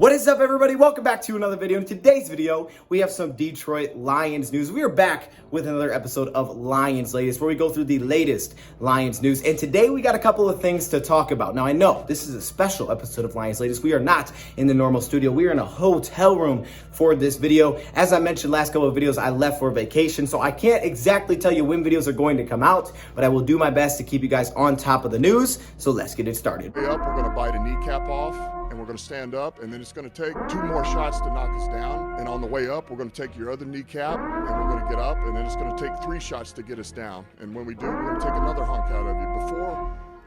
What is up, everybody? Welcome back to another video. In today's video, we have some Detroit Lions news. We are back with another episode of Lions Latest, where we go through the latest Lions news. And today we got a couple of things to talk about. Now, I know this is a special episode of Lions Latest. We are not in the normal studio. We are in a hotel room for this video. As I mentioned last couple of videos, I left for vacation, so I can't exactly tell you when videos are going to come out, but I will do my best to keep you guys on top of the news. So let's get it started. We're going to bite a kneecap off, and we're going to stand up, and then it's going to take 2 more shots to knock us down. And on the way up, we're going to take your other kneecap, and we're going to get up, and then it's going to take 3 shots to get us down. And when we do, we're going to take another hunk out of you.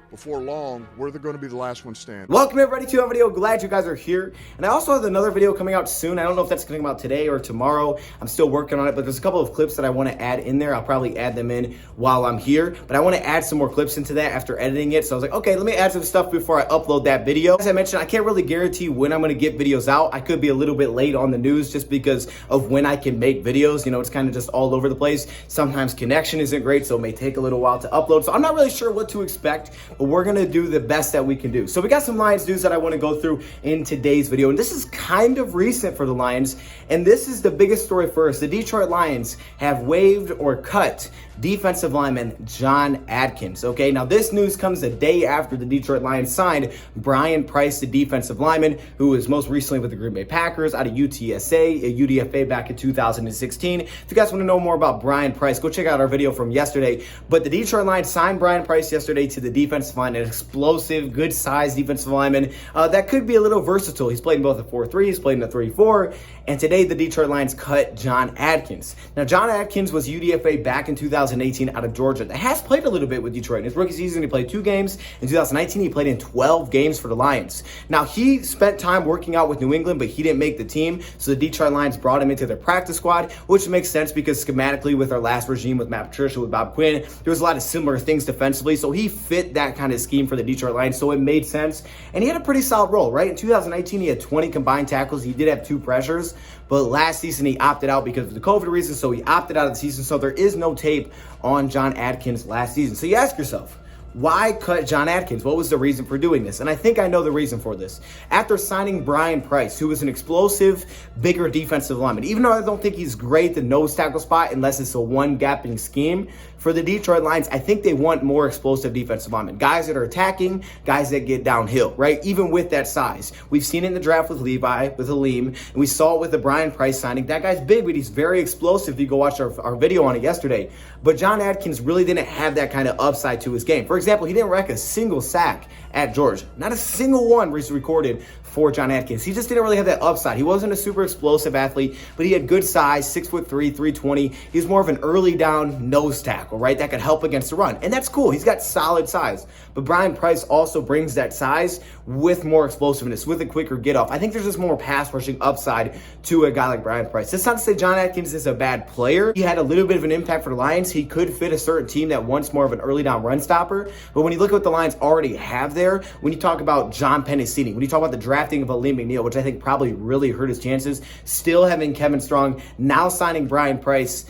Before long, we're going to be the last one standing. Welcome everybody to our video. Glad you guys are here. And I also have another video coming out soon. I don't know if that's going to come out today or tomorrow. I'm still working on it, but there's a couple of clips that I want to add in there. I'll probably add them in while I'm here, but I want to add some more clips into that after editing it. So I was like, okay, let me add some stuff before I upload that video. As I mentioned, I can't really guarantee when I'm going to get videos out. I could be a little bit late on the news just because of when I can make videos. You know, it's kind of just all over the place. Sometimes connection isn't great, so it may take a little while to upload. So I'm not really sure what to expect, but we're going to do the best that we can do. So we got some Lions news that I want to go through in today's video, and this is kind of recent for the Lions, and this is the biggest story first. The Detroit Lions have waived or cut defensive lineman John Atkins. Okay, now this news comes a day after the Detroit Lions signed Brian Price, the defensive lineman who was most recently with the Green Bay Packers out of UTSA, a UDFA back in 2016. If you guys want to know more about Brian Price, go check out our video from yesterday. But the Detroit Lions signed Brian Price yesterday to the defensive line, an explosive, good size defensive lineman that could be a little versatile. He's played in both a 4-3, he's played in a 3-4, and today the Detroit Lions cut John Atkins. Now, John Atkins was UDFA back in 2018 out of Georgia. That has played a little bit with Detroit. In his rookie season, he played 2 games. In 2019, he played in 12 games for the Lions. Now, he spent time working out with New England, but he didn't make the team, so the Detroit Lions brought him into their practice squad, which makes sense because schematically with our last regime with Matt Patricia, with Bob Quinn, there was a lot of similar things defensively, so he fit that kind of scheme for the Detroit Lions, so it made sense. And he had a pretty solid role, right? In 2019, he had 20 combined tackles. He did have 2 pressures, but last season he opted out because of the COVID reasons, so he opted out of the season, so there is no tape on John Atkins last season. So you ask yourself, why cut John Atkins? What was the reason for doing this? And I think I know the reason for this. After signing Brian Price, who was an explosive, bigger defensive lineman, even though I don't think he's great at the nose tackle spot unless it's a one-gapping scheme, for the Detroit Lions, I think they want more explosive defensive linemen. Guys that are attacking, guys that get downhill, right? Even with that size. We've seen it in the draft with Levi, with Aleem, and we saw it with the Brian Price signing. That guy's big, but he's very explosive if you go watch our video on it yesterday. But John Atkins really didn't have that kind of upside to his game. For example, he didn't rack a single sack at Georgia. Not a single one was recorded for John Atkins. He just didn't really have that upside. He wasn't a super explosive athlete, but he had good size, 6'3", 320. He was more of an early down nose tackle, right? That could help against the run. And that's cool. He's got solid size. But Brian Price also brings that size with more explosiveness, with a quicker get off. I think there's just more pass rushing upside to a guy like Brian Price. That's not to say John Atkins is a bad player. He had a little bit of an impact for the Lions. He could fit a certain team that wants more of an early down run stopper. But when you look at what the Lions already have there, when you talk about John Pennicini, when you talk about the drafting of Aleem McNeil, which I think probably really hurt his chances, still having Kevin Strong, now signing Brian Price,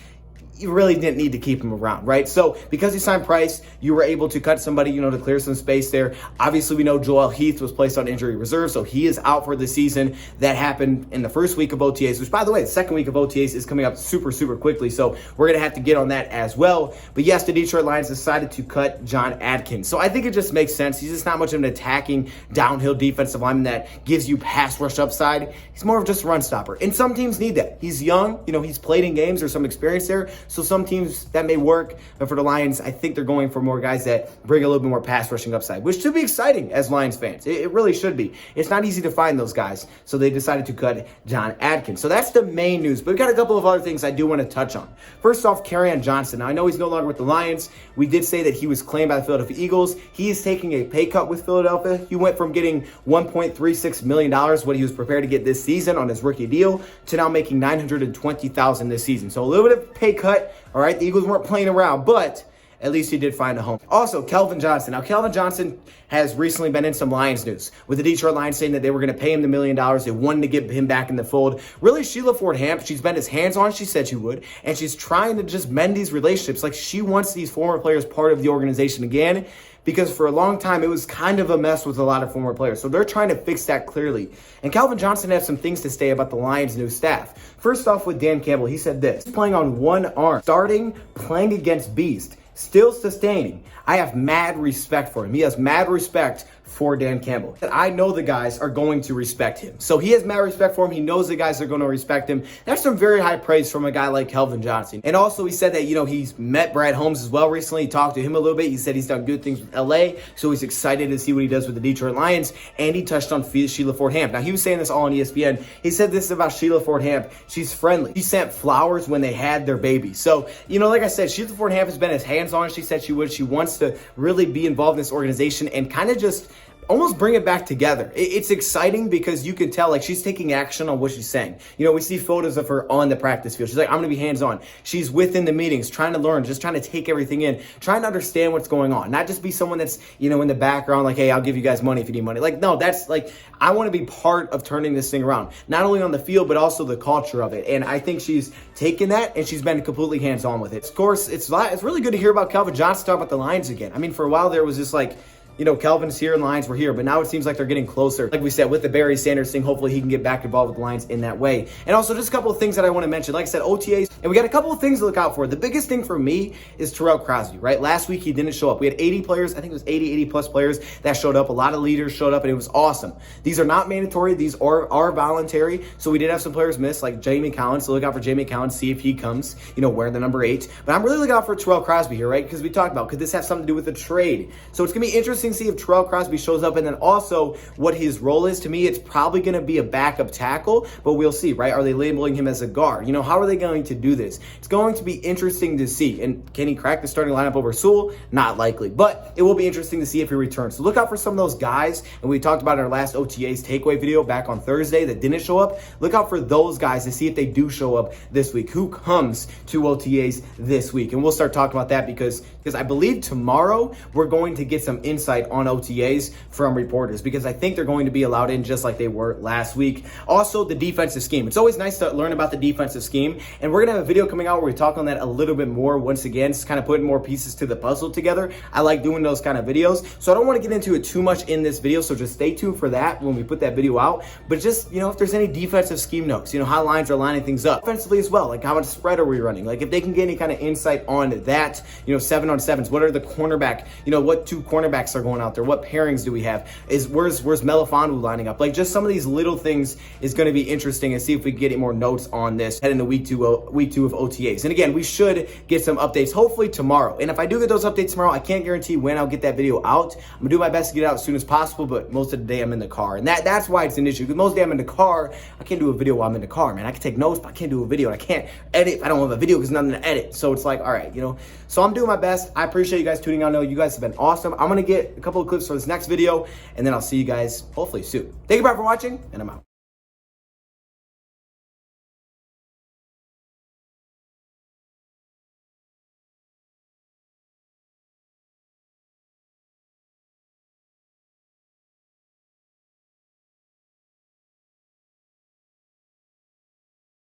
you really didn't need to keep him around, right? So because you signed Price, you were able to cut somebody, you know, to clear some space there. Obviously, we know Joel Heath was placed on injury reserve, so he is out for the season. That happened in the first week of OTAs, which, by the way, the second week of OTAs is coming up super, super quickly, so we're going to have to get on that as well. But yes, the Detroit Lions decided to cut John Atkins. So I think it just makes sense. He's just not much of an attacking downhill defensive lineman that gives you pass rush upside. He's more of just a run stopper, and some teams need that. He's young, you know, he's played in games, there's some experience there, so some teams that may work, but for the Lions, I think they're going for more guys that bring a little bit more pass rushing upside, which should be exciting as Lions fans. It really should be. It's not easy to find those guys, so they decided to cut John Atkins. So that's the main news, but we've got a couple of other things I do want to touch on. First off, Kerryon Johnson. Now, I know he's no longer with the Lions. We did say that he was claimed by the Philadelphia Eagles. He is taking a pay cut with Philadelphia. He went from getting $1.36 million, what he was prepared to get this season on his rookie deal, to now making $920,000 this season. So a little bit of pay cut. All right, the Eagles weren't playing around, but at least he did find a home. Also, Kerryon Johnson. Now, Kerryon Johnson has recently been in some Lions news, with the Detroit Lions saying that they were going to pay him the $1 million. They wanted to get him back in the fold. Really, Sheila Ford Hamp, she's been as hands-on as she said she would, and she's trying to just mend these relationships. Like, she wants these former players part of the organization again. because for a long time it was kind of a mess with a lot of former players. So they're trying to fix that clearly. And Calvin Johnson has some things to say about the Lions' new staff. First off, with Dan Campbell, he said this: he's playing on one arm, starting, playing against Beast, still sustaining. I have mad respect for him. He has mad respect for Dan Campbell. I know the guys are going to respect him. So he has mad respect for him. He knows the guys are going to respect him. That's some very high praise from a guy like Calvin Johnson. And also he said that, he's met Brad Holmes as well recently. He talked to him a little bit. He said he's done good things with LA. So he's excited to see what he does with the Detroit Lions. And he touched on Sheila Ford Hamp. Now he was saying this all on ESPN. He said this about Sheila Ford Hamp: she's friendly. She sent flowers when they had their baby. So, like I said, Sheila Ford Hamp has been as hands-on as she said she would. She wants to really be involved in this organization and kind of just almost bring it back together. It's exciting because you can tell, like, she's taking action on what she's saying. We see photos of her on the practice field. She's like, I'm going to be hands-on. She's within the meetings, trying to learn, just trying to take everything in, trying to understand what's going on. Not just be someone that's, in the background, like, hey, I'll give you guys money if you need money. Like, no, that's like, I want to be part of turning this thing around, not only on the field, but also the culture of it. And I think she's taken that and she's been completely hands-on with it. Of course, it's really good to hear about Calvin Johnson talk about the Lions again. I mean, for a while there was just like, Kelvin's here and the Lions were here, but now it seems like they're getting closer. Like we said, with the Barry Sanders thing, hopefully he can get back involved with the Lions in that way. And also just a couple of things that I want to mention. Like I said, OTAs, and we got a couple of things to look out for. The biggest thing for me is Terrell Crosby, right? Last week he didn't show up. We had 80 players. I think it was 80 plus players that showed up. A lot of leaders showed up and it was awesome. These are not mandatory. These are voluntary. So we did have some players miss, like Jamie Collins. So look out for Jamie Collins, see if he comes, wearing the number 8. But I'm really looking out for Terrell Crosby here, right? Because we talked about, could this have something to do with the trade? So it's going to be interesting to see if Terrell Crosby shows up, and then also what his role is. To me, it's probably going to be a backup tackle, but we'll see, right? Are they labeling him as a guard? How are they going to do this? It's going to be interesting to see. And can he crack the starting lineup over Sewell? Not likely, but it will be interesting to see if he returns. So look out for some of those guys, and we talked about in our last OTAs takeaway video back on Thursday that didn't show up. Look out for those guys to see if they do show up this week. Who comes to OTAs this week? And we'll start talking about that because I believe tomorrow we're going to get some insight on OTAs from reporters, because I think they're going to be allowed in just like they were last week. Also, the defensive scheme. It's always nice to learn about the defensive scheme, and we're going to have a video coming out where we talk on that a little bit more. Once again, it's kind of putting more pieces to the puzzle together. I like doing those kind of videos, so I don't want to get into it too much in this video, so just stay tuned for that when we put that video out. But just, if there's any defensive scheme notes, how lines are lining things up offensively as well, like how much spread are we running, like if they can get any kind of insight on that, 7-on-7s, what are the cornerback, what 2 cornerbacks are going out there, what pairings do we have, where's Melifonwu lining up, like just some of these little things is going to be interesting, and see if we can get any more notes on this heading into week two of OTAs. And again, we should get some updates hopefully tomorrow, and if I do get those updates tomorrow, I can't guarantee when I'll get that video out. I'm gonna do my best to get it out as soon as possible, but most of the day I'm in the car, and that's why it's an issue, because most of the day I'm in the car. I can't do a video while I'm in the car, man. I can take notes, but I can't do a video, and I can't edit if I don't have a video because nothing to edit. So it's like, all right, so I'm doing my best. I appreciate you guys tuning in. I know you guys have been awesome. I'm gonna get a couple of clips for this next video, and then I'll see you guys hopefully soon. Thank you, Brad, for watching, and I'm out.